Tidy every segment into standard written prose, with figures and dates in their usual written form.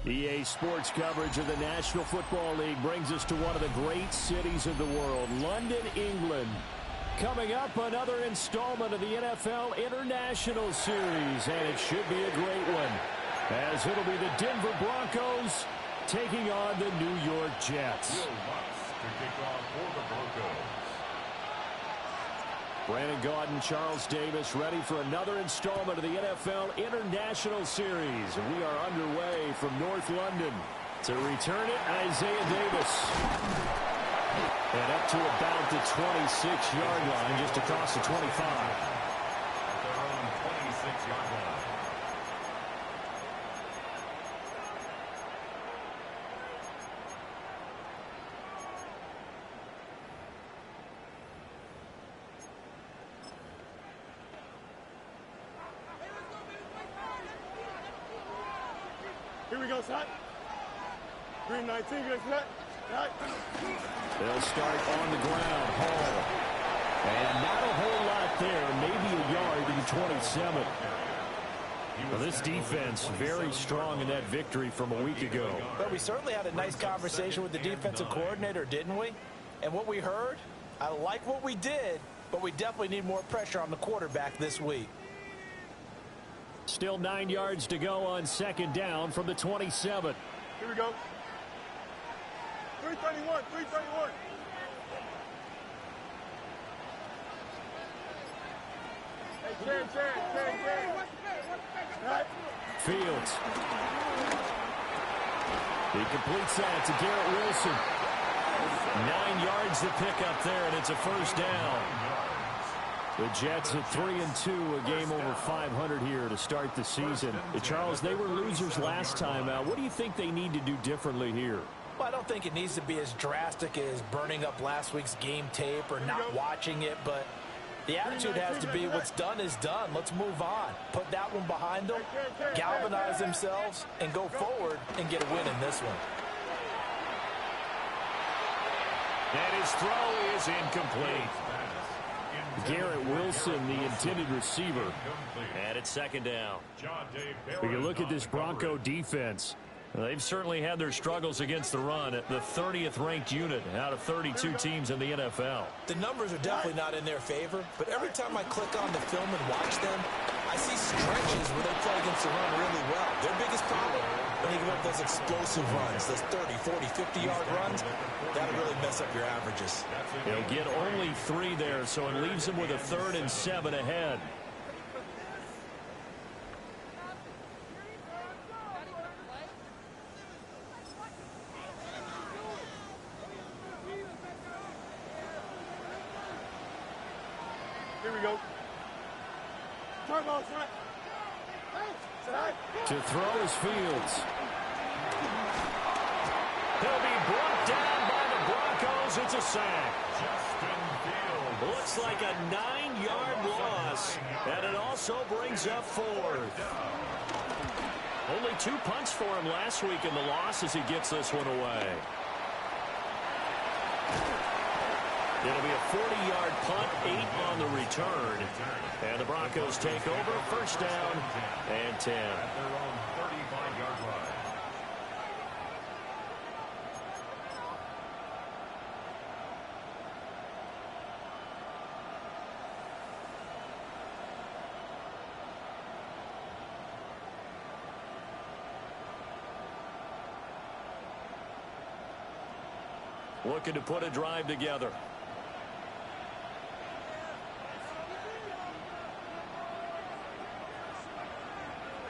EA Sports coverage of the National Football League brings us to one of the great cities of the world, London, England. Coming up, another installment of the NFL International Series, and it should be a great one, as it'll be the Denver Broncos taking on the New York Jets. Brandon Gaudin, Charles Davis, ready for another installment of the NFL International Series. We are underway from North London. To return it, Isaiah Davis. And up to about the 26-yard line, just across the 25. At their own 26-yard line. Here we go, set. Green 19, good set. They'll start on the ground. Hall. And not a whole lot there. Maybe a yard to the 27. Well, this defense very strong in that victory from a week ago. But we certainly had a nice conversation with the defensive coordinator, didn't we? And what we heard, I like what we did, but we definitely need more pressure on the quarterback this week. Still 9 yards to go on second down from the 27. Here we go. 331, 331. Hey, Chen. Right. Fields. He completes that to Garrett Wilson. 9 yards to pick up there, and it's a first down. The Jets at 3-2, a game over 500 here to start the season. Charles, they were losers last time out. What do you think they need to do differently here? Well, I don't think it needs to be as drastic as burning up last week's game tape or not watching it, but the attitude has to be what's done is done. Let's move on. Put that one behind them, galvanize themselves, and go forward and get a win in this one. And his throw is incomplete. Garrett Wilson, the intended receiver. And it's second down. We can look at this Bronco defense. They've certainly had their struggles against the run at the 30th ranked unit out of 32 teams in the NFL. The numbers are definitely not in their favor, but every time I click on the film and watch them, I see stretches where they play against the run really well. Their biggest problem, when they give up those explosive runs, those 30, 40, 50-yard runs, that'll really mess up your averages. They'll get only 3 there, so it leaves them with a 3rd and 7 ahead. Here we go. Turbo, set. To throw is Fields. He'll be brought down by the Broncos. It's a sack. Looks like a 9-yard loss, and it also brings up 4th. Only 2 punts for him last week in the loss as he gets this one away. It'll be a 40-yard punt, 8 on the return. And the Broncos take over, first down and 10. At their own 35-yard line. Looking to put a drive together.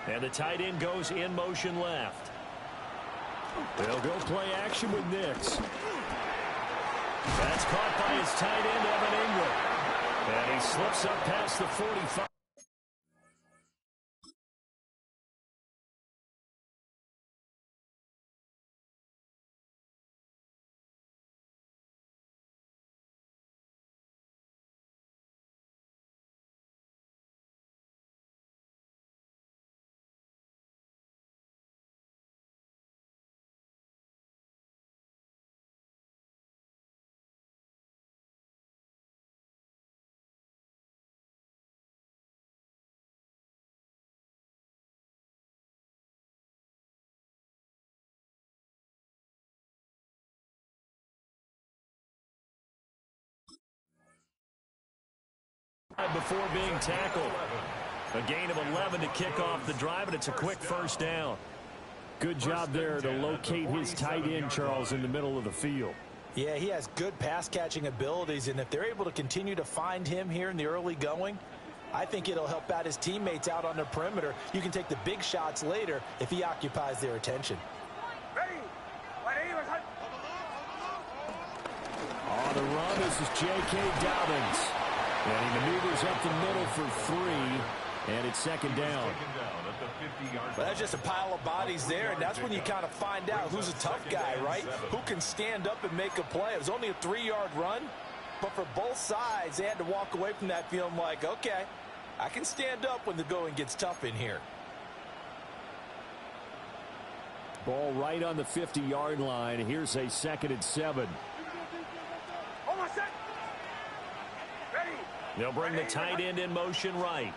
And the tight end goes in motion left. They'll go play action with Nix. That's caught by his tight end, Evan Ingram. And he slips up past the 45. before being tackled. A gain of 11 to kick off the drive, and it's a quick first down. Good job there to locate his tight end, Charles, in the middle of the field. Yeah, he has good pass-catching abilities, and if they're able to continue to find him here in the early going, I think it'll help out his teammates out on the perimeter. You can take the big shots later if he occupies their attention. On the run, this is J.K. Dobbins. And he maneuvers up the middle for 3, and it's second down. Well, that's just a pile of bodies there, and that's when you kind of find out who's a tough guy, right? Who can stand up and make a play. It was only a 3-yard run, but for both sides, they had to walk away from that feeling like, okay, I can stand up when the going gets tough in here. Ball right on the 50-yard line. Here's a 2nd and 7. They'll bring the tight end in motion right.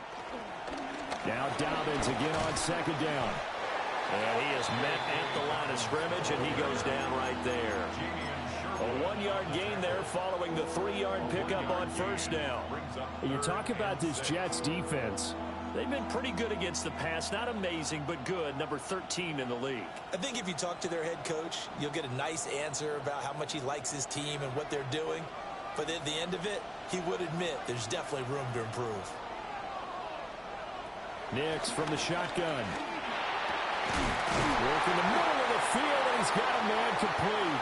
Now Dobbins again on 2nd down. And he is met at the line of scrimmage, and he goes down right there. A 1-yard gain there following the 3-yard pickup on 1st down. You talk about this Jets defense. They've been pretty good against the pass. Not amazing, but good. Number 13 in the league. I think if you talk to their head coach, you'll get a nice answer about how much he likes his team and what they're doing. But at the end of it, he would admit there's definitely room to improve. Nix from the shotgun. Work in the middle of the field, and he's got a man complete.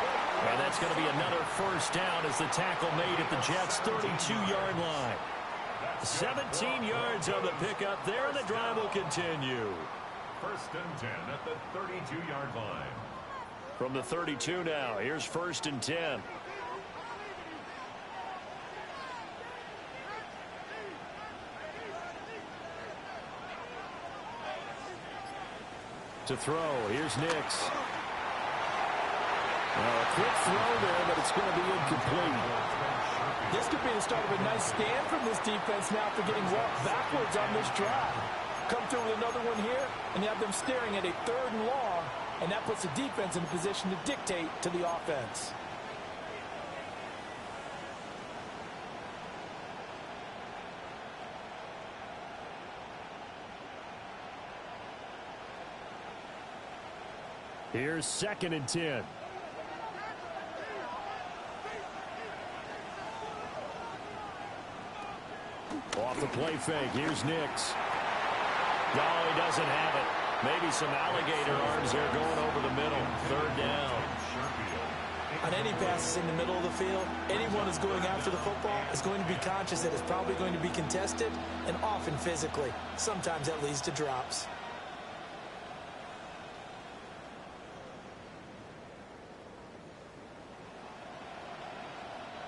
And that's going to be another first down as the tackle made at the Jets' 32-yard line. 17 yards on the pickup there, and the drive will continue. 1st and 10 at the 32-yard line. From the 32 now, here's 1st and 10. To throw, here's Nix. A quick throw there, but it's going to be incomplete. This could be the start of a nice stand from this defense now for getting walked backwards on this drive. Come through with another one here, and you have them staring at a 3rd and long, and that puts the defense in a position to dictate to the offense. Here's 2nd and 10. Off the play fake. Here's Nix. No, he doesn't have it. Maybe some alligator arms there going over the middle. 3rd down. On any passes in the middle of the field, anyone who's going after the football is going to be conscious that it's probably going to be contested, and often physically. Sometimes that leads to drops.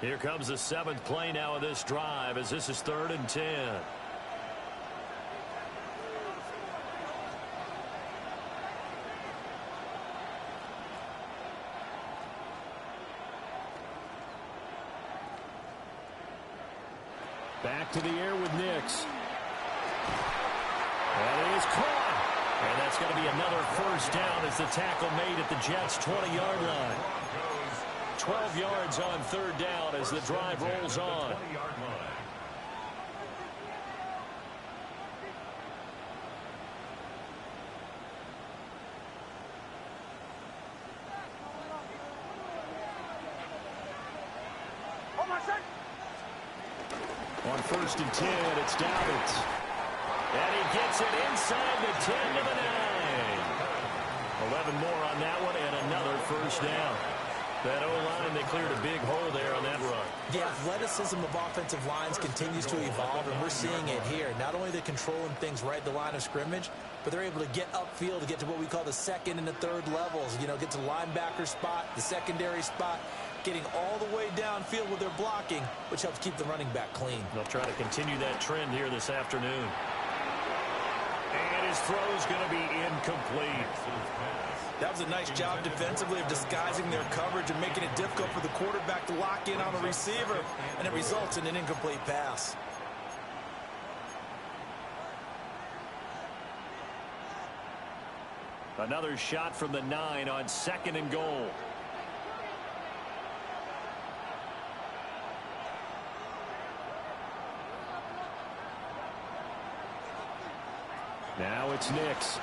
Here comes the 7th play now of this drive, as this is 3rd and 10. Back to the air with Nix. And it is caught. And that's going to be another first down as the tackle made at the Jets' 20-yard line. 12 yards on 3rd down as the drive rolls on. On 1st and 10, it's Dobbins. And he gets it inside the 10 to the 9. 11 more on that one, and another first down. That O-line, they cleared a big hole there on that run. The athleticism of offensive lines continues to evolve, and we're seeing it here. Not only are they controlling things right at the line of scrimmage, but they're able to get upfield to get to what we call the 2nd and the 3rd levels. You know, get to the linebacker spot, the secondary spot, getting all the way downfield with their blocking, which helps keep the running back clean. They'll try to continue that trend here this afternoon. And his throw's going to be incomplete. That was a nice job defensively of disguising their coverage and making it difficult for the quarterback to lock in on a receiver, and it results in an incomplete pass. Another shot from the 9 on 2nd and goal. Now it's Nix.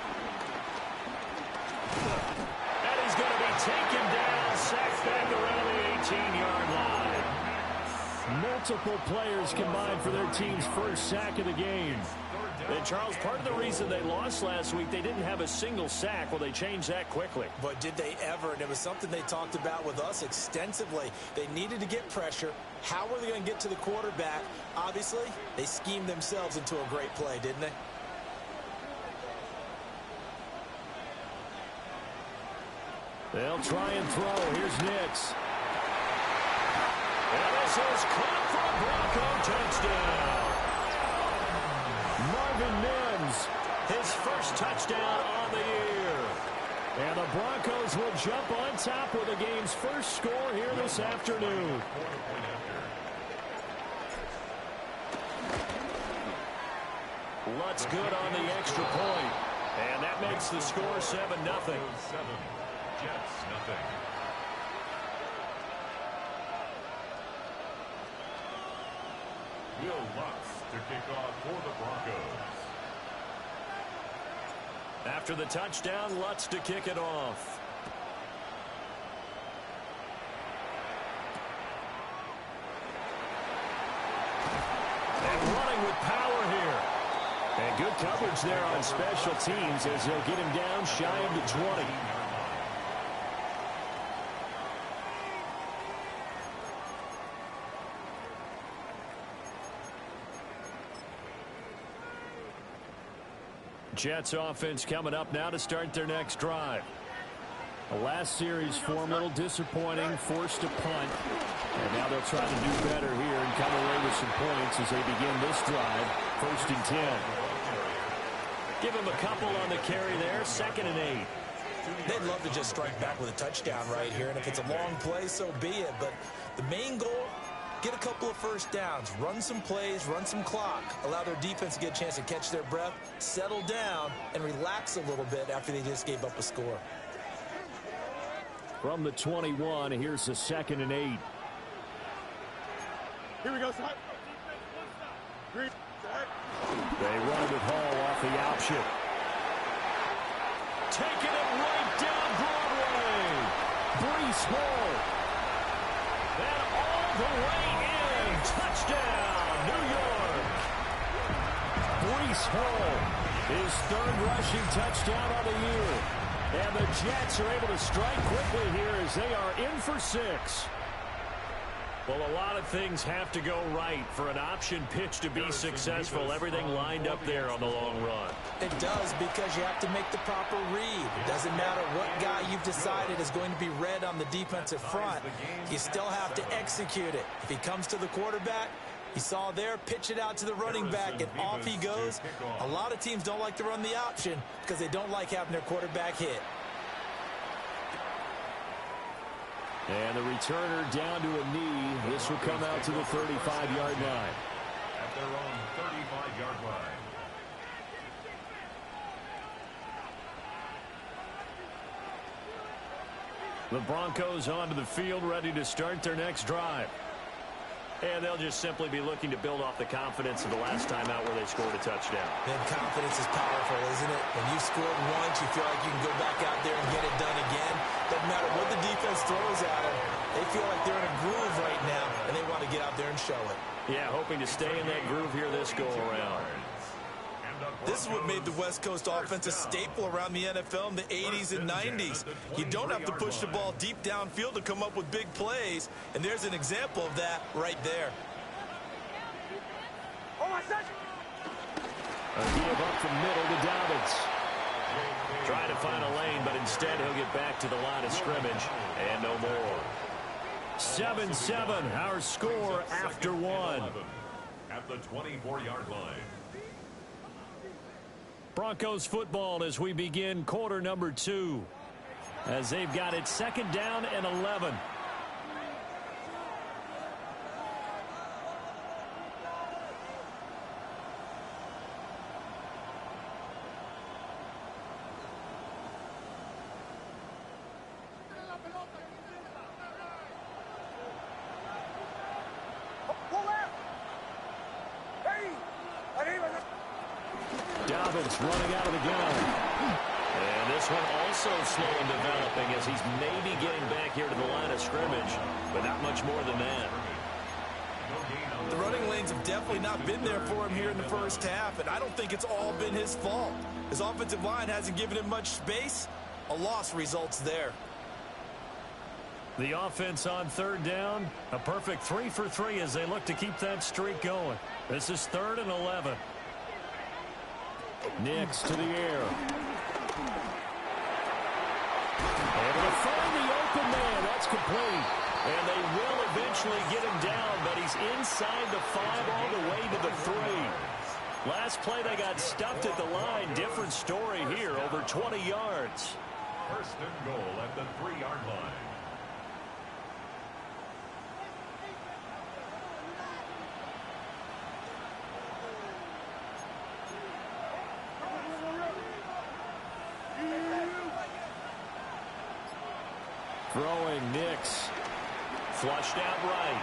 And he's going to be taken down, sacked back around the 18-yard line. Multiple players combined for their team's first sack of the game. And, Charles, part of the reason they lost last week, they didn't have a single sack. Well, they changed that quickly. But did they ever? And it was something they talked about with us extensively. They needed to get pressure. How were they going to get to the quarterback? Obviously, they schemed themselves into a great play, didn't they? They'll try and throw. Here's Nix. And this is caught for a Bronco touchdown. Marvin Mims, his first touchdown on the year. And the Broncos will jump on top with the game's first score here this afternoon. Lutz good on the extra point. And that makes the score 7-0. 7, Jets, nothing. Will Lutz to kick off for the Broncos. After the touchdown, Lutz to kick it off. And running with power here. And good coverage there on special teams as they'll get him down shy of the 20. Jets offense coming up now to start their next drive. The last series form a little disappointing, forced a punt. And now they'll try to do better here and come away with some points as they begin this drive. 1st and 10. Give him a couple on the carry there. 2nd and 8. They'd love to just strike back with a touchdown right here. And if it's a long play, so be it. But the main goal, get a couple of first downs, run some plays, run some clock, allow their defense to get a chance to catch their breath, settle down, and relax a little bit after they just gave up a score. From the 21, here's the 2nd and 8. Here we go, son. Green. They run with Hall off the option. Taking it right down Broadway. Breece Hall. And all the way in. Touchdown, New York. Breece Hall, his 3rd rushing touchdown of the year. And the Jets are able to strike quickly here as they are in for 6. Well, a lot of things have to go right for an option pitch to be successful. Everything lined up there on the long run. It does, because you have to make the proper read. It doesn't matter what guy you've decided is going to be read on the defensive front. You still have to execute it. If he comes to the quarterback, you saw there, pitch it out to the running back, and off he goes. A lot of teams don't like to run the option because they don't like having their quarterback hit. And the returner down to a knee. This will come out to the 35-yard line. At their own 35-yard line. The Broncos onto the field, ready to start their next drive. And they'll just simply be looking to build off the confidence of the last time out where they scored a touchdown. Man, confidence is powerful, isn't it? When you've scored once, you feel like you can go back out there and get it done again. Doesn't matter what the defense throws at them. They feel like they're in a groove right now, and they want to get out there and show it. Yeah, hoping to stay in that groove here this go-around. This is what made the West Coast offense a staple around the NFL in the 80s and 90s. You don't have to push the ball deep downfield to come up with big plays, and there's an example of that right there. A give up the middle to Dobbins. Trying to find a lane, but instead he'll get back to the line of scrimmage, and no more. 7-7, our score after one. At the 24-yard line. Broncos football as we begin quarter number 2. As they've got it 2nd down and 11. Dobbins running out of the gun. And this one also slow in developing as he's maybe getting back here to the line of scrimmage, but not much more than that. The running lanes have definitely not been there for him here in the first half, and I don't think it's all been his fault. His offensive line hasn't given him much space. A loss results there. The offense on third down, a perfect 3 for 3 as they look to keep that streak going. This is 3rd and 11. Nix to the air. Able to find the open man. That's complete. And they will eventually get him down, but he's inside the 5 all the way to the 3. Last play they got stuffed at the line. Different story here, over 20 yards. 1st and goal at the 3-yard line. Throwing Nix. Flushed out right.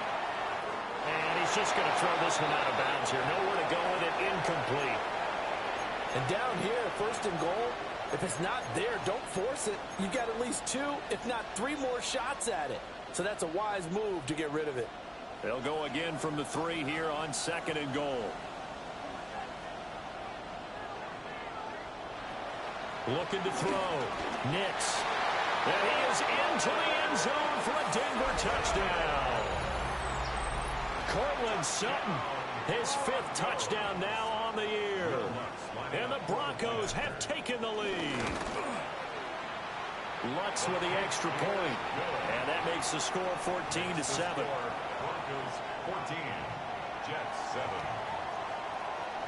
And he's just going to throw this one out of bounds here. Nowhere to go with it. Incomplete. And down here, 1st and goal, if it's not there, don't force it. You've got at least 2, if not 3 more shots at it. So that's a wise move to get rid of it. They'll go again from the 3 here on 2nd and goal. Looking to throw. Nix. And he is into the end zone for a Denver touchdown. Cortland Sutton, his 5th touchdown now on the year. And the Broncos have taken the lead. Lutz with the extra point. And that makes the score 14-7. Broncos 14, Jets 7.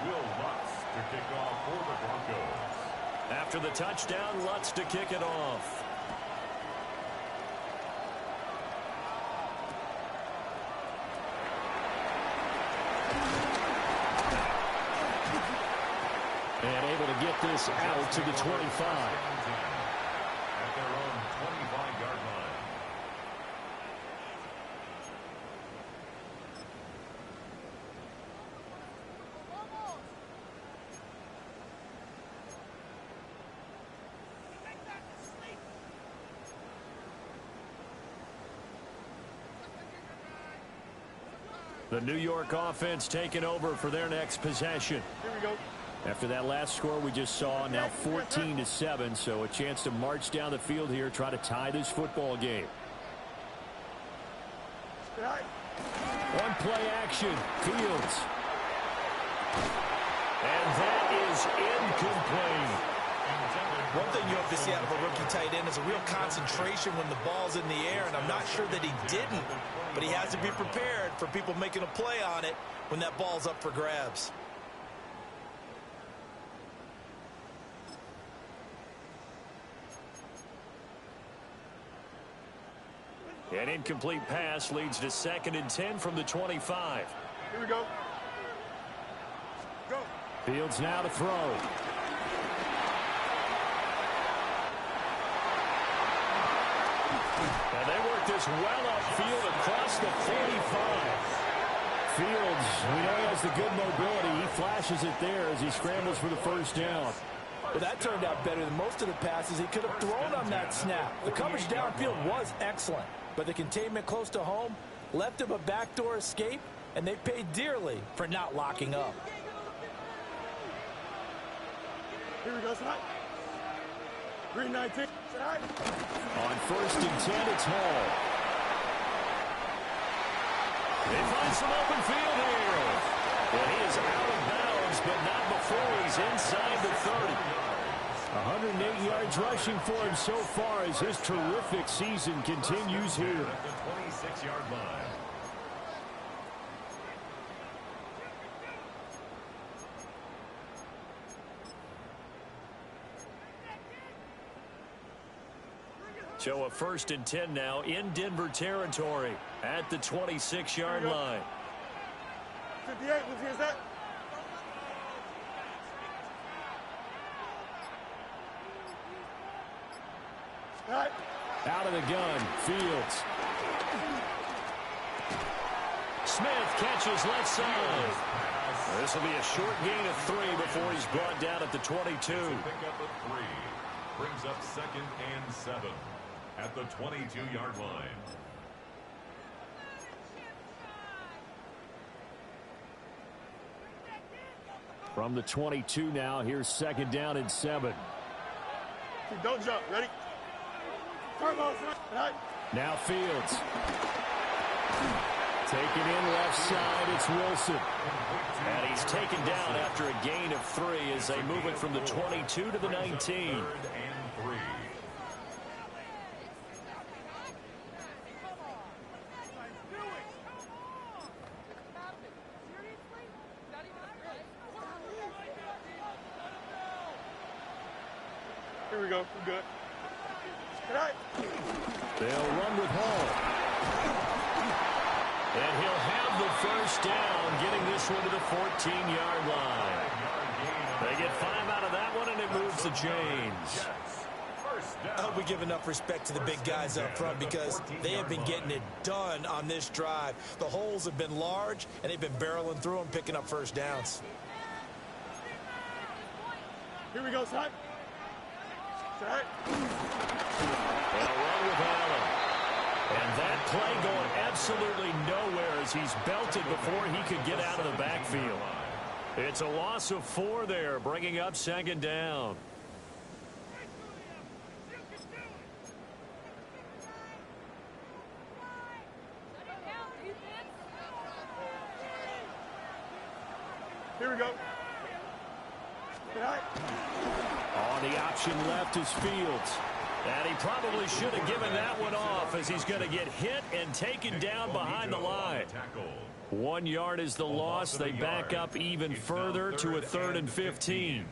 Will Lutz to kick off for the Broncos. After the touchdown, Lutz to kick it off. And able to get this out to the 25. At their own 25-yard line. The New York offense taking over for their next possession. Here we go. After that last score we just saw, now 14-7, so a chance to march down the field here, try to tie this football game. One play action, Fields. And that is incomplete. One thing you hope to see out of a rookie tight end is a real concentration when the ball's in the air, and I'm not sure that he didn't, but he has to be prepared for people making a play on it when that ball's up for grabs. An incomplete pass leads to 2nd and 10 from the 25. Here we go. Go. Fields now to throw. And they work this well upfield across the 45. Fields, we know he has the good mobility. He flashes it there as he scrambles for the 1st down. Well, that turned out better than most of the passes he could have thrown on that snap. The coverage downfield was excellent, but the containment close to home left him a backdoor escape, and they paid dearly for not locking up. Here we go, tonight. Green 19. Tonight. On 1st and 10, it's Hall. They find some open field here. And he is out of bounds, but not before he's inside the 30. 108 yards rushing for him so far as his terrific season continues here. At the 26-yard line. So a 1st and 10 now in Denver territory at the 26-yard line. 58, which is that? Right. Out of the gun, Fields. Smith catches left side. This will be a short gain of 3 before he's brought down at the 22. Pick up a 3. Brings up 2nd and 7 at the 22-yard line. From the 22 now, here's 2nd down and 7. Don't jump. Ready? Now Fields. Take it in left side. It's Wilson. And he's taken down after a gain of 3 as they move it from the 22 to the 19. 3rd and 3. Here we go. We're good. They'll run with Hall. And he'll have the first down, getting this one to the 14-yard line. They get 5 out of that one, and it moves the chains. I hope we give enough respect to the big guys up front because they have been getting it done on this drive. The holes have been large, and they've been barreling through them, picking up first downs. Here we go, son. They'll run with Allen. And that play going absolutely nowhere as he's belted before he could get out of the backfield. It's a loss of 4 there, bringing up 2nd down. Here we go. On the option left is Fields. And he probably should have given that one off as he's going to get hit and taken down behind the line. 1 yard is the loss. They back up even further to a 3rd and 15.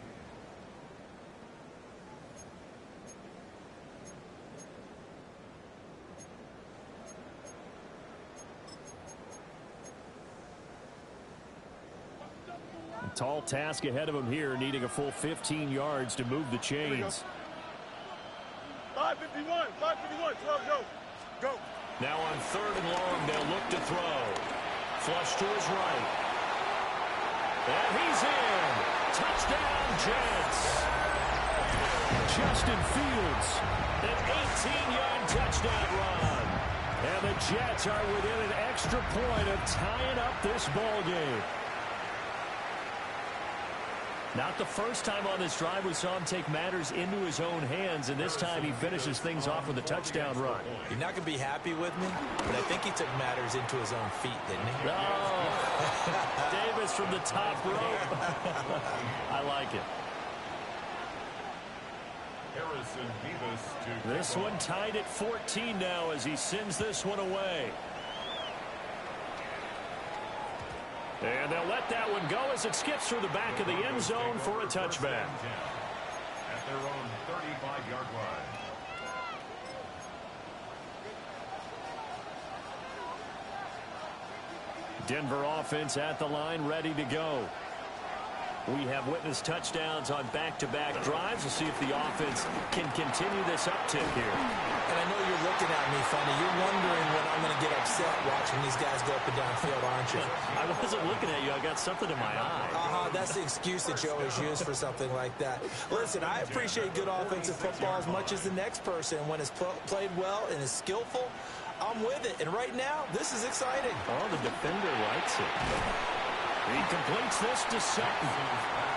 A tall task ahead of him here, needing a full 15 yards to move the chains. 551, 551, 12, go. Go. Now on 3rd and long, they'll look to throw. Flush to his right. And he's in. Touchdown, Jets. Justin Fields. An 18-yard touchdown run. And the Jets are within an extra point of tying up this ball game. Not the first time on this drive we saw him take matters into his own hands, and this time he finishes things off with a touchdown run. You're not going to be happy with me, but I think he took matters into his own feet, didn't he? Oh, Davis from the top rope. I like it. Harrison Davis to This one tied at 14 now as he sends this one away. And they'll let that one go as it skips through the back of the end zone for a touchback. At their own 35-yard line. Denver offense at the line, ready to go. We have witnessed touchdowns on back-to-back drives. We'll see if the offense can continue this uptick here. And I know you're looking at me funny. You're wondering when I'm going to get upset watching these guys go up and down field, aren't you? I wasn't looking at you. I got something in my eye. That's the excuse that you always use for something like that. Listen, I appreciate good offensive football as much as the next person. When it's played well and is skillful, I'm with it. And right now, this is exciting. Oh, the defender likes it. He completes this to Sutton.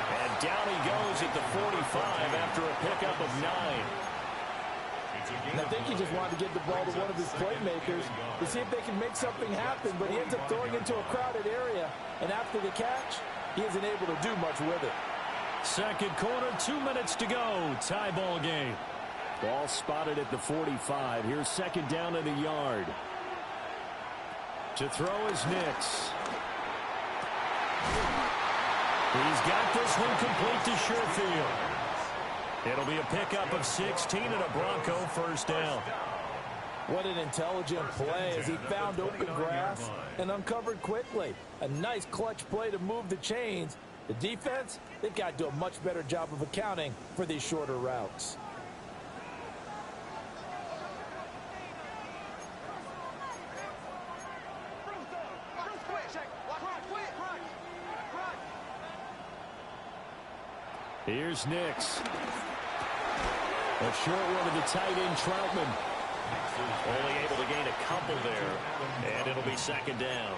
And down he goes at the 45 after a pickup of 9. And I think he just wanted to get the ball to one of his playmakers to see if they can make something happen, but he ends up throwing into a crowded area, and after the catch, he isn't able to do much with it. Second quarter, 2 minutes to go. Tie ball game. Ball spotted at the 45. Here's 2nd down and a yard. To throw is Nix. He's got this one complete to Sherfield. It'll be a pickup of 16 and a Bronco first down. What an intelligent play as he found open grass and uncovered quickly. A nice clutch play to move the chains. The defense, they've got to do a much better job of accounting for these shorter routes. Here's Nix. A short one to the tight end, Troutman. Only able to gain a couple there, and it'll be second down.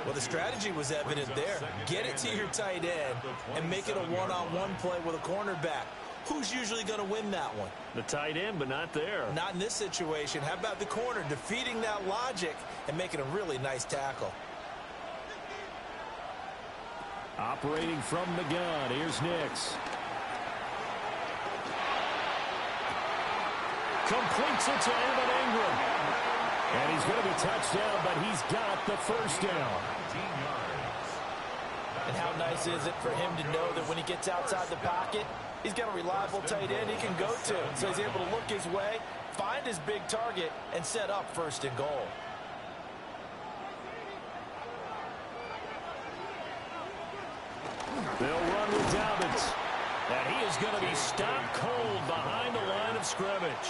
Well, the strategy was evident there. Get it to your tight end and make it a one-on-one play with a cornerback. Who's usually going to win that one? The tight end, but not there. Not in this situation. How about the corner defeating that logic and making a really nice tackle? Operating from the gun, here's Nix. Completes it to Evan Ingram. And he's going to be touched down, but he's got the first down. And how nice is it for him to know that when he gets outside the pocket, he's got a reliable tight end he can go to. So he's able to look his way, find his big target, and set up first and goal. They'll run with Dobbins. And he is going to be stopped cold behind the line of scrimmage.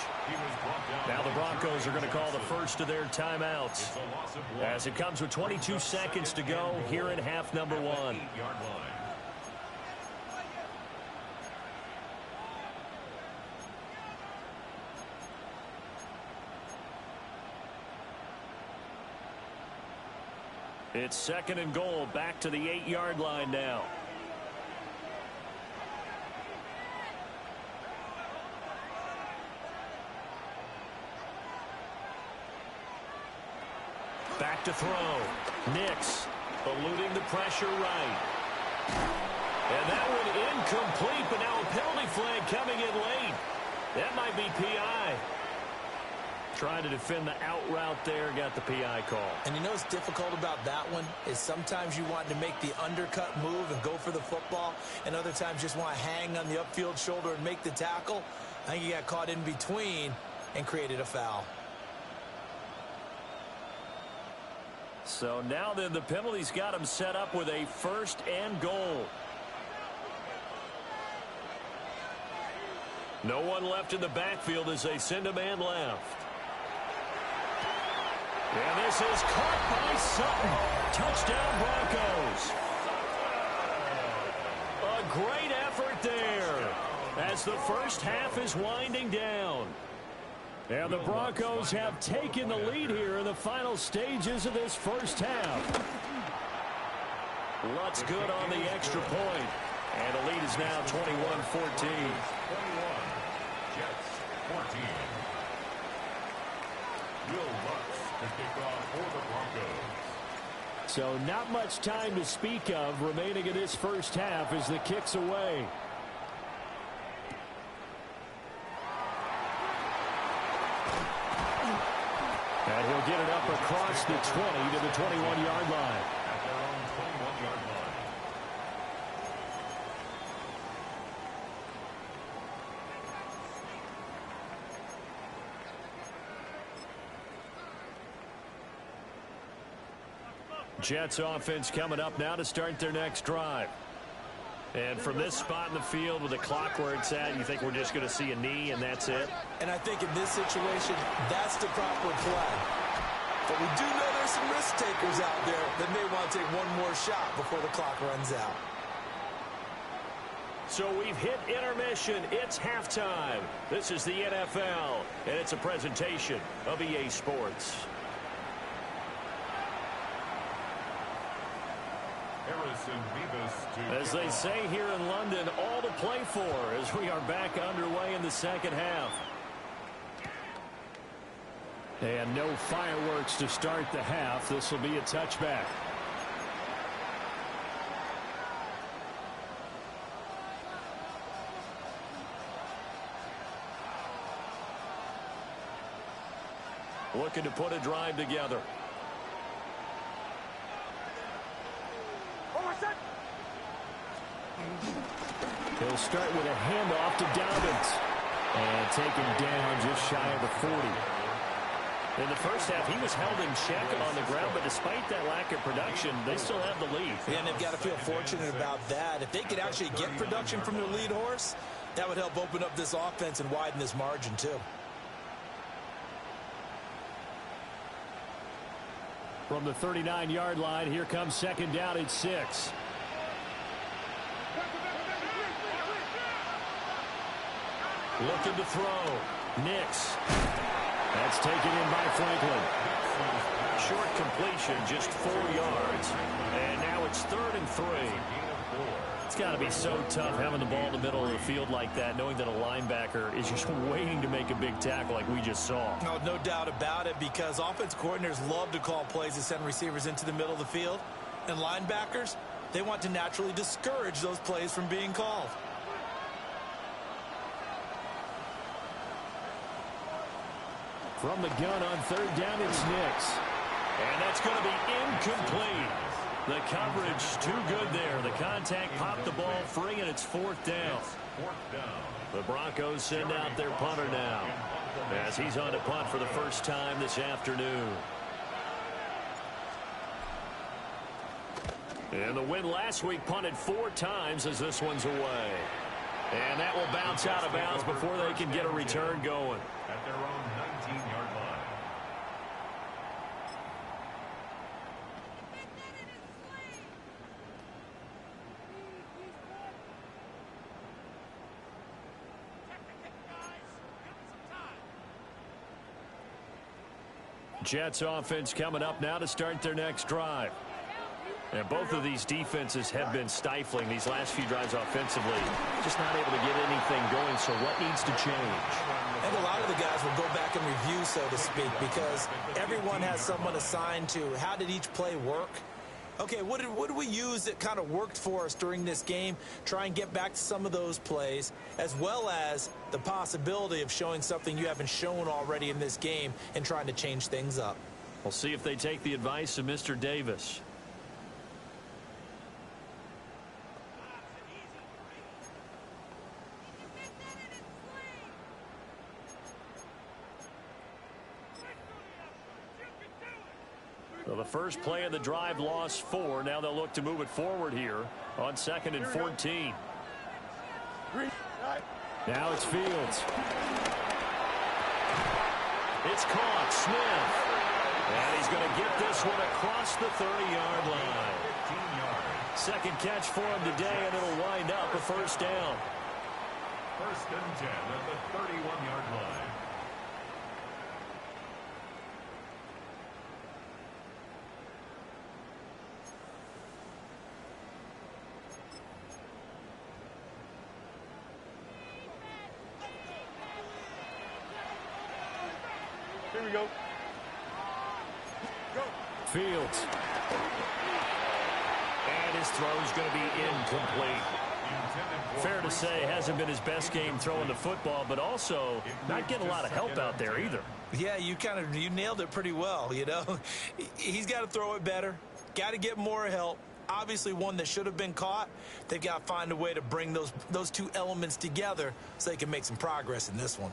Now the Broncos are going to call the first of their timeouts, as it comes with 22 seconds to go here in half number one. It's second and goal, back to the 8-yard line now. Back to throw. Nix eluding the pressure right. And that one incomplete, but now a penalty flag coming in late. That might be PI. Trying to defend the out route there, got the PI call. And you know what's difficult about that one is sometimes you want to make the undercut move and go for the football, and other times just want to hang on the upfield shoulder and make the tackle. I think he got caught in between and created a foul. So now then the penalty's got him set up with a first and goal. No one left in the backfield as they send a man left. And this is caught by Sutton. Touchdown Broncos. A great effort there as the first half is winding down. And the Broncos have taken the lead here in the final stages of this first half. Lutz good on the extra point. And the lead is now 21-14. 21. Jets 14. Will Lutz to kick off for the Broncos. So not much time to speak of remaining in this first half as the kick's away. And he'll get it up across the 20 to the 21-yard line. At their own 21-yard line. Jets offense coming up now to start their next drive. And from this spot in the field with the clock where it's at, you think we're just going to see a knee and that's it? And I think in this situation, that's the proper play. But we do know there's some risk takers out there that may want to take one more shot before the clock runs out. So we've hit intermission. It's halftime. This is the NFL, and it's a presentation of EA Sports. As they say here in London, all to play for as we are back underway in the second half. And no fireworks to start the half. This will be a touchback. Looking to put a drive together. He'll start with a handoff to Dobbins. And taken down just shy of the 40. In the first half, he was held in check on the ground, but despite that lack of production, they still have the lead. Yeah, and they've got to feel fortunate about that. If they could actually get production from their lead horse, that would help open up this offense and widen this margin, too. From the 39-yard line, here comes second down at 6. Looking to throw. Nix. That's taken in by Franklin. Short completion, just 4 yards. And now it's 3rd and 3. It's got to be so tough having the ball in the middle of the field like that, knowing that a linebacker is just waiting to make a big tackle like we just saw. No doubt about it, because offense coordinators love to call plays to send receivers into the middle of the field. And linebackers, they want to naturally discourage those plays from being called. From the gun on 3rd down, it's Nix. And that's going to be incomplete. The coverage too good there. The contact popped the ball free, and it's 4th down. The Broncos send out their punter now, as he's on to punt for the first time this afternoon. And the win last week punted 4 times as this one's away. And that will bounce out of bounds before they can get a return going. At their own 19-yard line. Jets offense coming up now to start their next drive. And both of these defenses have been stifling these last few drives offensively. Just not able to get anything going, so what needs to change? And a lot of the guys will go back and review, so to speak, because everyone has someone assigned to how did each play work. Okay, what did we use that kind of worked for us during this game? Try and get back to some of those plays, as well as the possibility of showing something you haven't shown already in this game and trying to change things up. We'll see if they take the advice of Mr. Davis. Well, the first play of the drive lost 4. Now they'll look to move it forward here on 2nd and 14. Now it's Fields. It's caught. Smith. And he's going to get this one across the 30-yard line. 15 yards. Second catch for him today, and it'll wind up a first down. 1st and 10 at the 31-yard line. Here we go. Go. Fields. And his throw is going to be incomplete. Fair to say, hasn't been his best game throwing the football, but also not getting a lot of help out there either. Yeah, you nailed it pretty well, you know. He's got to throw it better, got to get more help. Obviously one that should have been caught. They've got to find a way to bring those two elements together so they can make some progress in this one.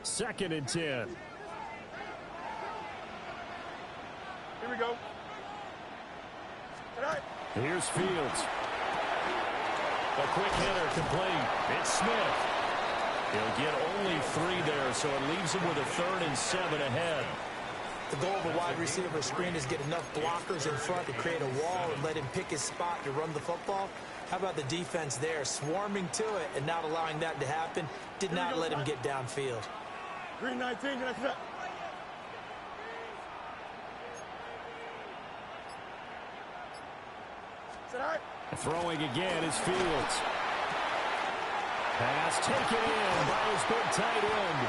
2nd and 10. Here we go. All right. Here's Fields. A quick hitter complete. It's Smith. He'll get only 3 there, so it leaves him with a 3rd and 7 ahead. The goal of a wide receiver screen is get enough blockers in front to create a wall and let him pick his spot to run the football. How about the defense there, swarming to it and not allowing that to happen? Did not let him get downfield. Green 19, that's it. All right. Throwing again is Fields. Pass taken in by his big tight end.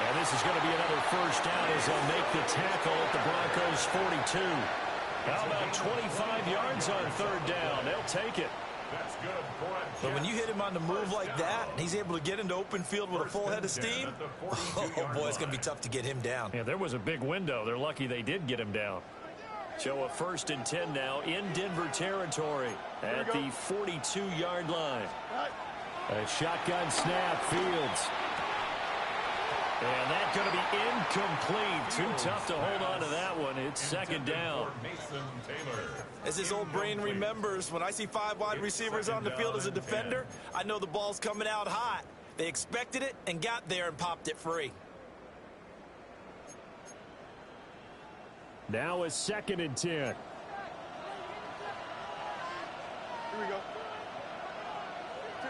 And this is going to be another first down as they'll make the tackle at the Broncos' 42. How about 25 yards on 3rd down? They'll take it. That's good for a But when you hit him on the move like that, he's able to get into open field with a full head of steam. Oh, boy, it's going to be tough to get him down. Yeah, there was a big window. They're lucky they did get him down. So a 1st and 10 now in Denver territory at the 42-yard line. A shotgun snap, Fields. And that's going to be incomplete. Too tough to hold on to that one. It's 2nd down. Mason Taylor. As his old brain remembers, when I see 5 wide receivers on the field as a defender, I know the ball's coming out hot. They expected it and got there and popped it free. Now a 2nd and 10. Here we go.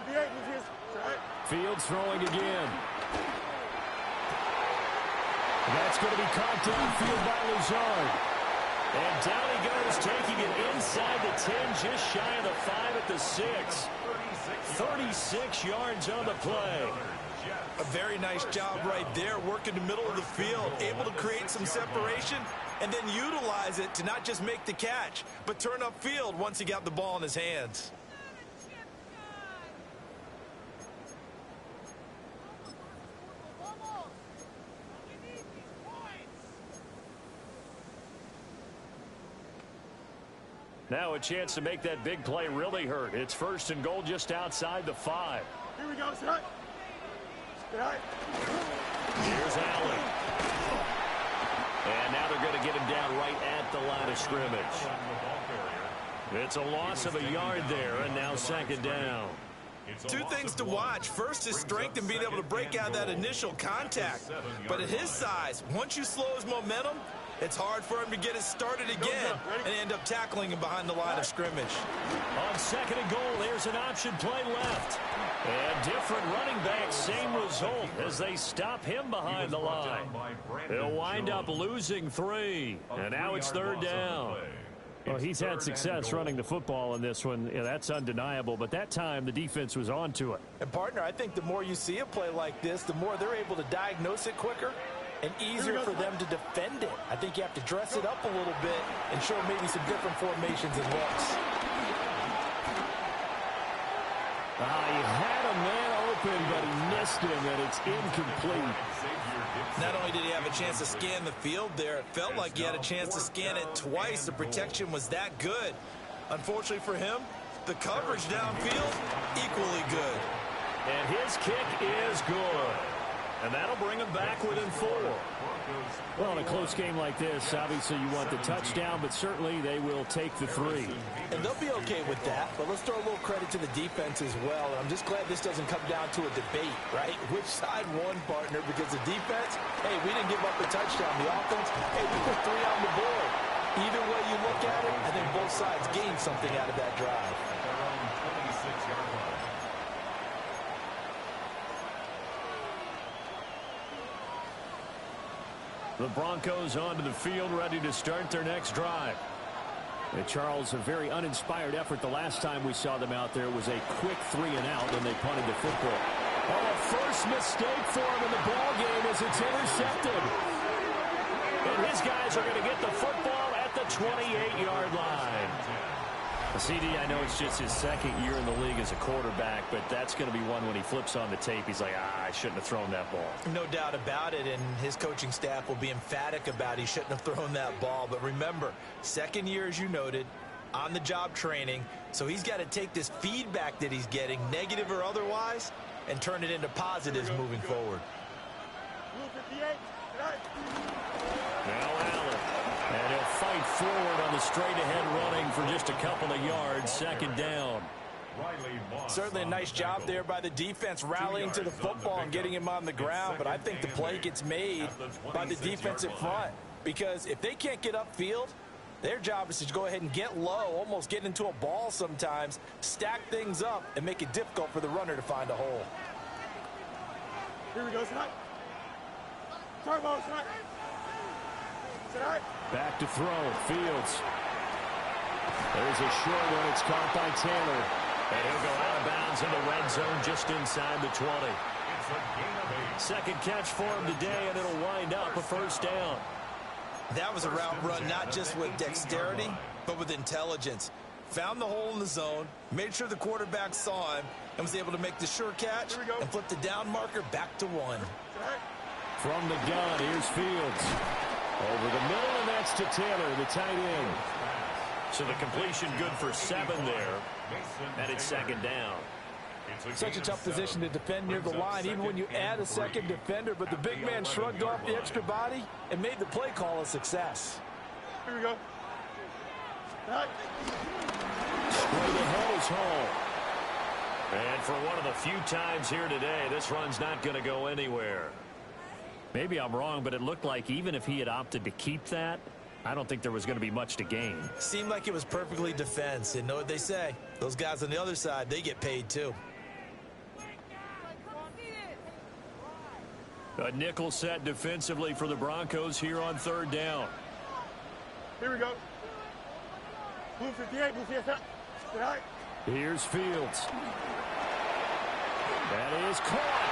2 Fields throwing again. That's going to be caught downfield by Lazard. And down he goes, taking it inside the 10, just shy of the 5 at the 6. 36 yards on the play. A very nice job right there, working the middle of the field, able to create some separation, and then utilize it to not just make the catch, but turn upfield once he got the ball in his hands. Now a chance to make that big play really hurt. It's 1st and goal just outside the 5. Here we go, set. Here's Allen. And now they're going to get him down right at the line of scrimmage. It's a loss of a yard there, and now 2nd down. Two things to watch. First, his strength and being able to break out that initial contact. But at his size, once you slow his momentum, it's hard for him to get it started again and end up tackling him behind the line of scrimmage. On 2nd and goal, there's an option play left. And different running backs, same result as they stop him behind the line. They'll wind up losing 3. And now it's 3rd down. Well, he's had success running the football in this one. Yeah, that's undeniable. But that time, the defense was on to it. And, partner, I think the more you see a play like this, the more they're able to diagnose it quicker and easier for them to defend it. I think you have to dress it up a little bit and show maybe some different formations and looks. He had a man open, but he missed him, and it's incomplete. Not only did he have a chance to scan the field there, it felt like he had a chance to scan it twice. The protection was that good. Unfortunately for him, the coverage downfield, equally good. And his kick is good. And that'll bring him back within 4. Well, in a close game like this, obviously you want the touchdown, but certainly they will take the 3. And they'll be okay with that, but let's throw a little credit to the defense as well. And I'm just glad this doesn't come down to a debate, right? Which side won, partner? Because the defense, hey, we didn't give up a touchdown. The offense, hey, we put 3 on the board. Either way you look at it, I think both sides gained something out of that drive. The Broncos onto the field, ready to start their next drive. And Charles, a very uninspired effort the last time we saw them out there was a quick 3-and-out when they punted the football. Oh, first mistake for him in the ball game as it's intercepted. And his guys are going to get the football at the 28-yard line. CD, I know it's just his 2nd year in the league as a quarterback, but that's going to be one when he flips on the tape. He's like, I shouldn't have thrown that ball. No doubt about it, and his coaching staff will be emphatic about he shouldn't have thrown that ball. But remember, 2nd year, as you noted, on-the-job training, so he's got to take this feedback that he's getting, negative or otherwise, and turn it into positives moving forward. Now Allen. And he'll fight forward on the straight-ahead running for just a couple of yards. 2nd down. Certainly a nice job there by the defense rallying to the football and getting him on the ground. But I think the play gets made by the defensive front. Because if they can't get upfield, their job is to go ahead and get low, almost get into a ball sometimes, stack things up, and make it difficult for the runner to find a hole. Here we go, tonight. Turbo, tonight. Back to throw. Fields. There's a short one. It's caught by Taylor. And he'll go out of bounds in the red zone just inside the 20. 2nd catch for him today, and it'll wind up a 1st down. That was a route run not just with dexterity, but with intelligence. Found the hole in the zone, made sure the quarterback saw him, and was able to make the sure catch and flip the down marker back to 1. From the gun, here's Fields. Over the middle, and that's to Taylor, the tight end. So the completion good for 7 there, and it's 2nd down. Such a tough position to defend near the line, even when you add a 2nd defender, but the big man shrugged off the extra body and made the play call a success. Here we go. Straight ahead is home. And for one of the few times here today, this run's not going to go anywhere. Maybe I'm wrong, but it looked like even if he had opted to keep that, I don't think there was going to be much to gain. Seemed like it was perfectly defense. And know what they say? Those guys on the other side, they get paid too. A nickel set defensively for the Broncos here on third down. Here we go. Blue 58, blue 58. Here's Fields. That is caught.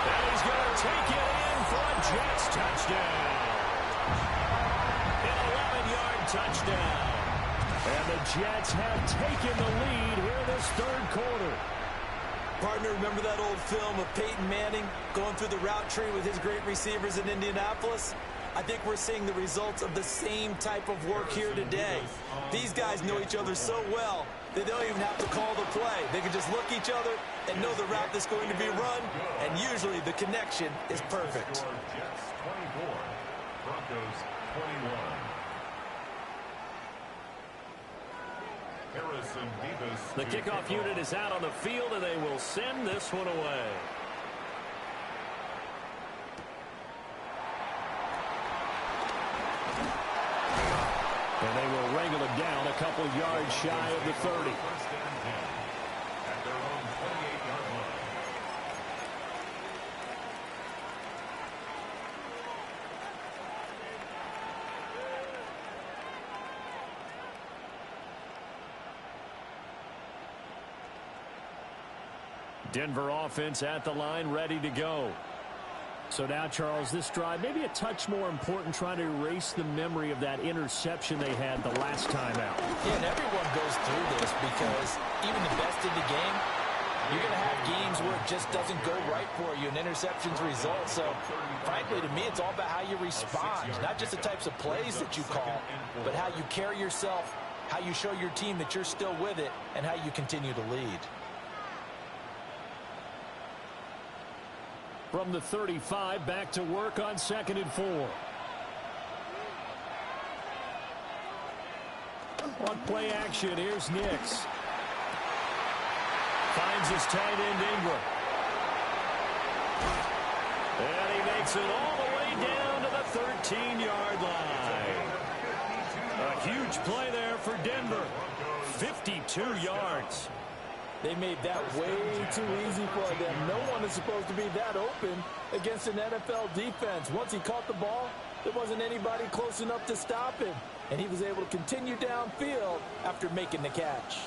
And he's going to take it in for a Jets touchdown. An 11-yard touchdown. And the Jets have taken the lead here in this third quarter. Partner, remember that old film of Peyton Manning going through the route tree with his great receivers in Indianapolis? I think we're seeing the results of the same type of work here today. These guys know each other so well, they don't even have to call the play. They can just look each other and know the route that's going to be run, and usually the connection is perfect. Jets 24, Broncos 21. Harrison Davis. The kickoff unit is out on the field, and they will send this one away. And they will wrangle it down a couple yards shy of the 30. First and 10 at their own 28-yard line. Denver offense at the line, ready to go. So now, Charles, this drive maybe a touch more important, trying to erase the memory of that interception they had the last time out. Yeah, and everyone goes through this because even the best in the game, you're going to have games where it just doesn't go right for you, and interceptions result. So, frankly, to me, it's all about how you respond, not just the types of plays that you call, but how you carry yourself, how you show your team that you're still with it, and how you continue to lead. From the 35, back to work on 2nd and 4. On play action, here's Nix. Finds his tight end, Ingram. And he makes it all the way down to the 13-yard line. A huge play there for Denver. 52 yards. They made that way too easy for them. No one is supposed to be that open against an NFL defense. Once he caught the ball, there wasn't anybody close enough to stop him. And he was able to continue downfield after making the catch.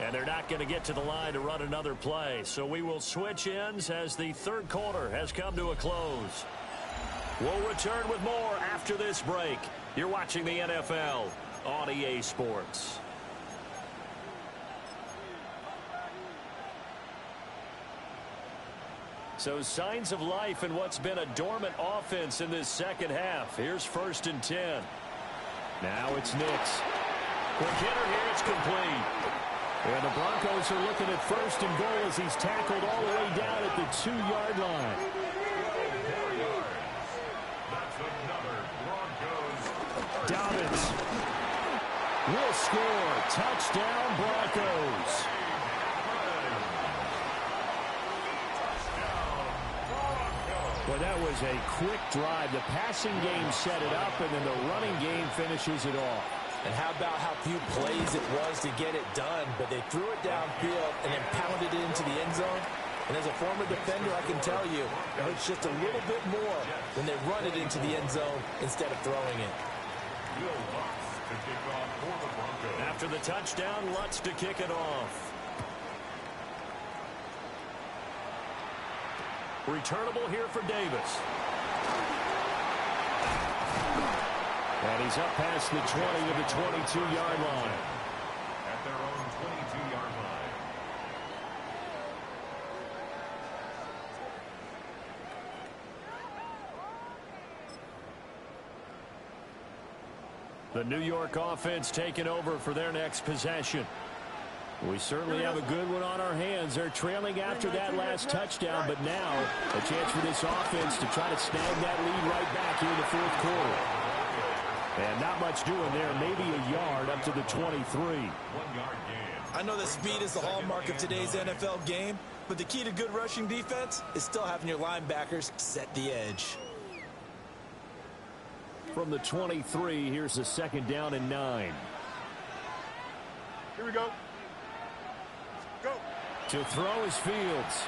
And they're not going to get to the line to run another play. So we will switch ends as the third quarter has come to a close. We'll return with more after this break. You're watching the NFL on EA Sports. So signs of life in what's been a dormant offense in this second half. Here's 1st and 10. Now it's Nix. Quick hitter here, it's complete. And the Broncos are looking at 1st and goal as he's tackled all the way down at the 2-yard line. Dobbins will score. Touchdown, Broncos. Well, that was a quick drive. The passing game set it up, and then the running game finishes it off. And how about how few plays it was to get it done, but they threw it downfield and then pounded it into the end zone. And as a former defender, I can tell you, it hurts just a little bit more when they run it into the end zone instead of throwing it. After the touchdown, Lutz to kick it off. Returnable here for Davis. And he's up past the 20 to the 22-yard line. At their own 22-yard line. The New York offense taking over for their next possession. We certainly have a good one on our hands. They're trailing after that last touchdown, but now a chance for this offense to try to snag that lead right back here in the fourth quarter. And not much doing there, maybe a yard up to the 23. 1 yard gain. I know that speed is the hallmark of today's NFL game, but the key to good rushing defense is still having your linebackers set the edge. From the 23, here's the 2nd down and 9. Here we go. To throw is Fields.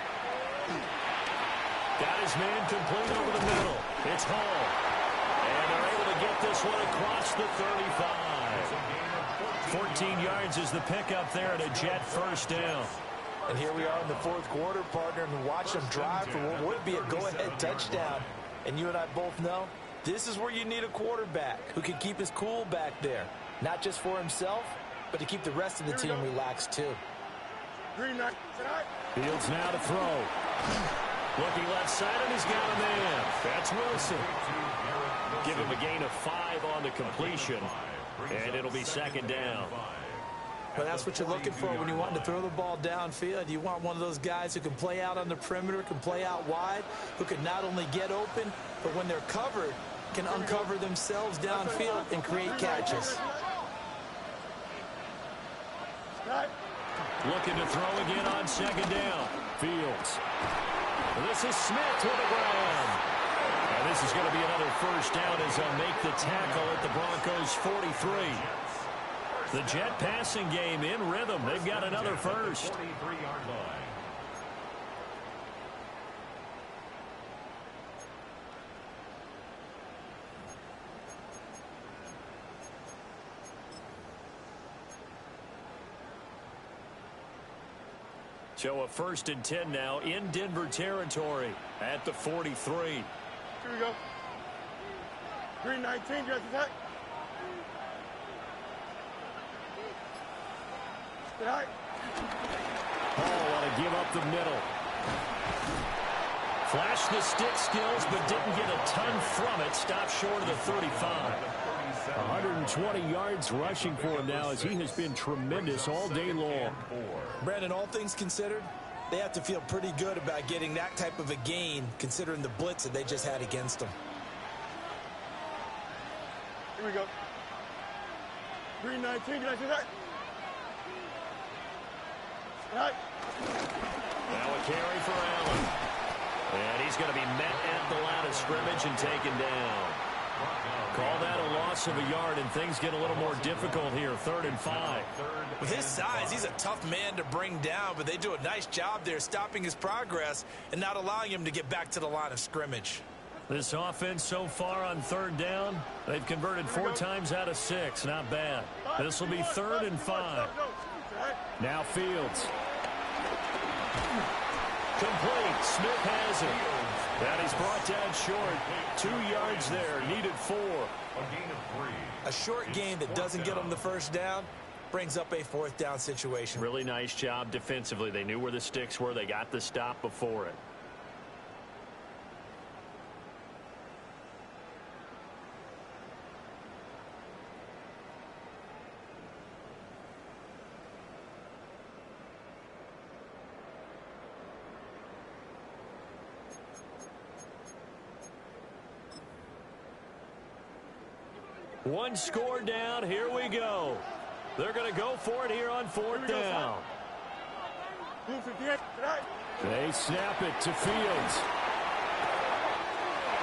Got his man complete over the middle. It's Hall. And they're able to get this one across the 35. 14 yards is the pickup there at a Jet first down. And here we are in the fourth quarter, partner, and watch them drive for what would be a go-ahead touchdown. And you and I both know this is where you need a quarterback who can keep his cool back there. Not just for himself, but to keep the rest of the team relaxed too. Fields now to throw. Looking left side, and he's got a man. That's Wilson. Give him a gain of 5 on the completion, and it'll be second down. Well, that's what you're looking for when you want to throw the ball downfield. You want one of those guys who can play out on the perimeter, can play out wide, who can not only get open, but when they're covered, can uncover themselves downfield and create catches. Looking to throw again on second down. Fields. This is Smith with the ground. And this is going to be another first down as they'll make the tackle at the Broncos 43. The Jet passing game in rhythm. They've got another first. 23-yard line. So a 1st and 10 now in Denver territory at the 43. Here we go. 319, just attack. Hall want to give up the middle. Flashed the stick skills, but didn't get a ton from it. Stopped short of the 35. 120 yards rushing for him now as he has been tremendous all day long. Brandon, all things considered, they have to feel pretty good about getting that type of a gain considering the blitz that they just had against them. Here we go. 319, just attack. Now a carry for Allen. And he's going to be met at the line of scrimmage and taken down. Call that a loss of a yard, and things get a little more difficult here. 3rd and 5. With his size, he's a tough man to bring down, but they do a nice job there stopping his progress and not allowing him to get back to the line of scrimmage. This offense so far on 3rd down, they've converted 4 times out of 6. Not bad. This will be 3rd and 5. Now Fields. Complete. Smith has it. And he's brought down short. 2 yards there. Needed 4. A gain of 3. A short gain that doesn't get him the first down brings up a 4th down situation. Really nice job defensively. They knew where the sticks were. They got the stop before it. One score down. Here we go. They're going to go for it here on 4th down. They snap it to Fields.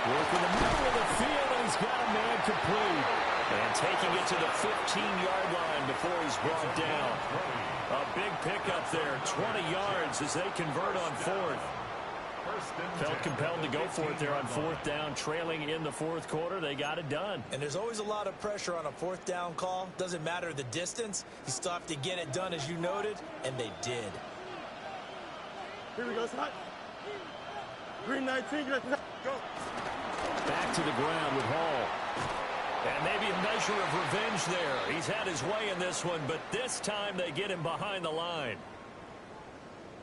Working the middle of the field, and he's got a man complete. And taking it to the 15-yard line before he's brought down. A big pickup there, 20 yards as they convert on 4th. Felt compelled to go for it there on 4th down, trailing in the 4th quarter. They got it done. And there's always a lot of pressure on a 4th down call. Doesn't matter the distance. You still have to get it done, as you noted, and they did. Here we go, son. 319, go. Back to the ground with Hall. And maybe a measure of revenge there. He's had his way in this one, but this time they get him behind the line.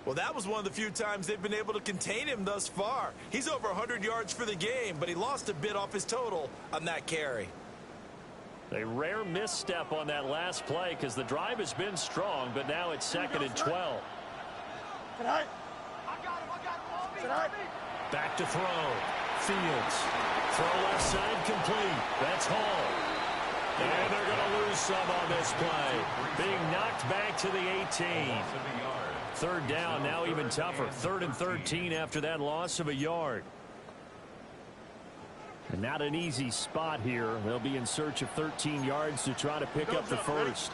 Well, that was one of the few times they've been able to contain him thus far. He's over 100 yards for the game, but he lost a bit off his total on that carry. A rare misstep on that last play because the drive has been strong, but now it's 2nd and 12. Back to throw. Fields. Throw left side complete. That's Hall. And they're going to lose some on this play. Being knocked back to the 18. 3rd down, now even tougher. 3rd and 13 after that loss of a yard. And not an easy spot here. They'll be in search of 13 yards to try to pick up the first.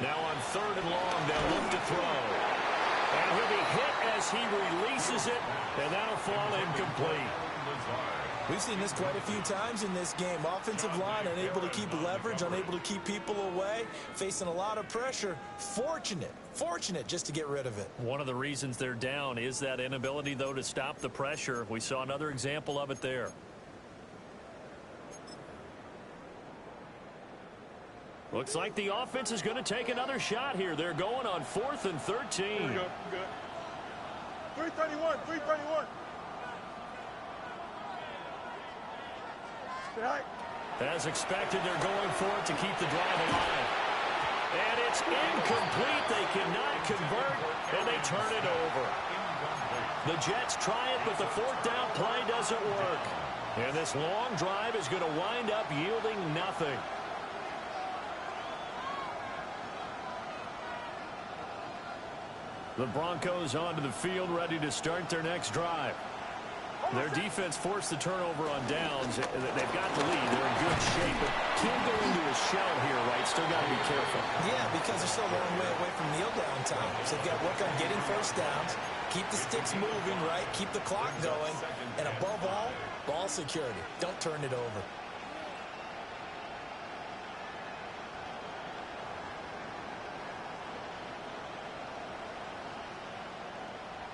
Now on 3rd and long, they'll look to throw. And he'll be hit as he releases it, and that'll fall incomplete. We've seen this quite a few times in this game. Offensive line unable to keep leverage, unable to keep people away, facing a lot of pressure. Fortunate just to get rid of it. One of the reasons they're down is that inability, though, to stop the pressure. We saw another example of it there. Looks like the offense is going to take another shot here. They're going on 4th and 13. Here we go. Good. 331. 331. As expected, they're going for it to keep the drive alive. And it's incomplete. They cannot convert, and they turn it over. The Jets try it, but the 4th down play doesn't work. And this long drive is going to wind up yielding nothing. The Broncos onto the field, ready to start their next drive. Their defense forced the turnover on downs. They've got the lead. They're in good shape, but can't go into a shell here, right? Still got to be careful. Yeah, because they're still a long way away from kneel down time. So they've got to work on getting first downs, keep the sticks moving, right? Keep the clock going, and above all, ball security. Don't turn it over.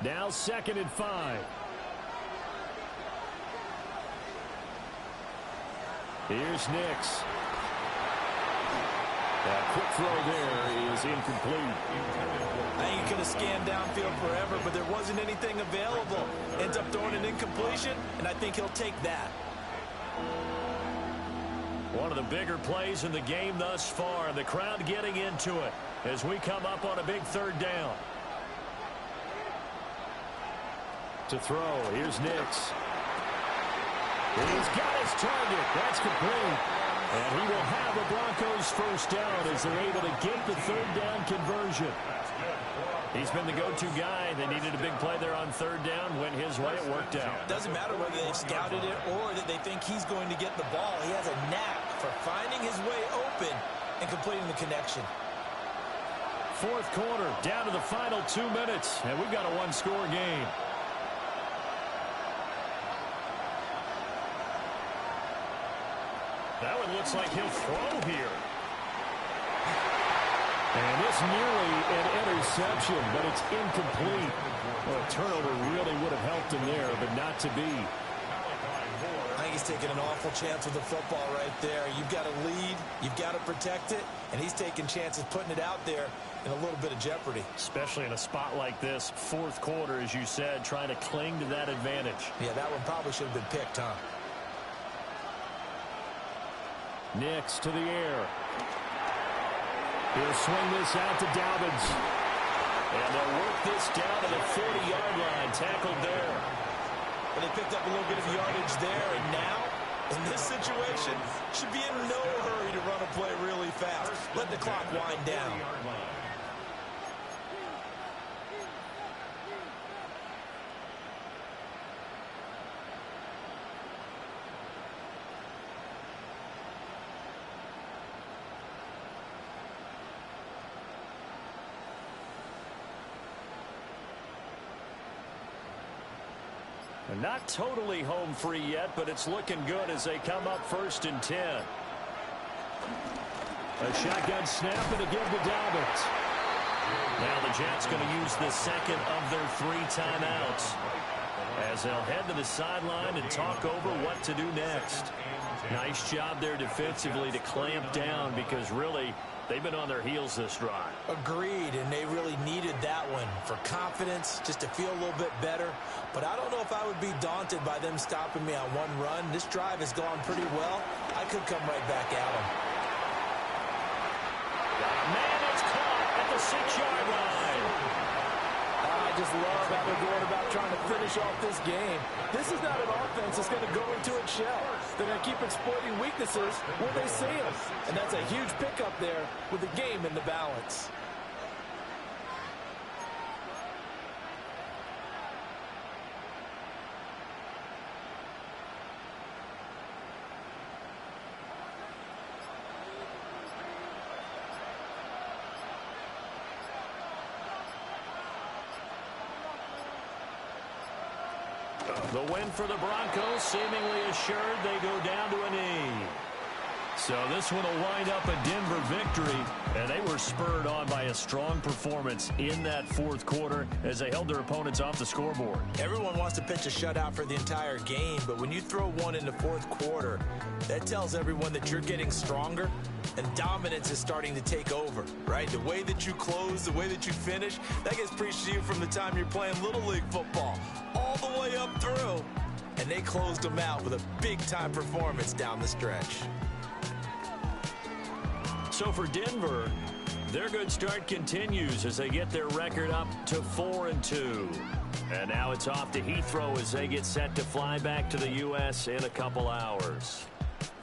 Now 2nd and 5. Here's Nix. That quick throw there is incomplete. I think he could have scanned downfield forever, but there wasn't anything available. Ends up throwing an incompletion, and I think he'll take that. One of the bigger plays in the game thus far. The crowd getting into it as we come up on a big 3rd down. To throw, here's Nix. He's got his target. That's complete. And he will have the Broncos first down as they're able to get the 3rd down conversion. He's been the go-to guy. They needed a big play there on 3rd down. Went his way. It worked out. Doesn't matter whether they've scouted it or that they think he's going to get the ball. He has a knack for finding his way open and completing the connection. 4th quarter, down to the final 2 minutes. And we've got a one-score game. That one looks like he'll throw here. And it's nearly an interception, but it's incomplete. Well, a turnover really would have helped him there, but not to be. I think he's taking an awful chance with the football right there. You've got to lead, you've got to protect it, and he's taking chances putting it out there in a little bit of jeopardy. Especially in a spot like this, 4th quarter, as you said, trying to cling to that advantage. Yeah, that one probably should have been picked, huh? Nix to the air. He'll swing this out to Dobbins. And they'll work this down to the 40-yard line. Tackled there. But they picked up a little bit of yardage there, and now, in this situation, should be in no hurry to run a play really fast. Let the clock wind down. Not totally home free yet, but it's looking good as they come up 1st and 10. A shotgun snap and a give to Dobbins. Now the Jets going to use the 2nd of their 3 timeouts as they'll head to the sideline and talk over what to do next. Nice job there defensively to clamp down because really they've been on their heels this drive. Agreed, and they really needed that one for confidence, just to feel a little bit better. But I don't know if I would be daunted by them stopping me on one run. This drive has gone pretty well. I could come right back at them. Man, it's caught at the 6-yard line. I just love how they're going about trying to finish off this game. This is not an offense that's going to go into its shell. They're going to keep exploiting weaknesses where they see them. And that's a huge pickup there with the game in the balance. The win for the Broncos, seemingly assured they go down to a knee. So this one will wind up a Denver victory, and they were spurred on by a strong performance in that fourth quarter as they held their opponents off the scoreboard. Everyone wants to pitch a shutout for the entire game, but when you throw one in the fourth quarter, that tells everyone that you're getting stronger and dominance is starting to take over, right? The way that you close, the way that you finish, that gets preached to you from the time you're playing Little League football all the way up through. And they closed them out with a big-time performance down the stretch. So for Denver, their good start continues as they get their record up to 4-2. And now it's off to Heathrow as they get set to fly back to the U.S. in a couple hours.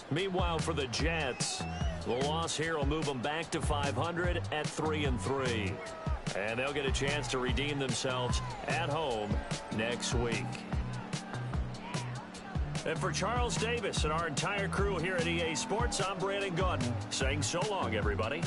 Meanwhile, for the Jets, the loss here will move them back to 500 at 3-3. And they'll get a chance to redeem themselves at home next week. And for Charles Davis and our entire crew here at EA Sports, I'm Brandon Gaudin saying so long, everybody.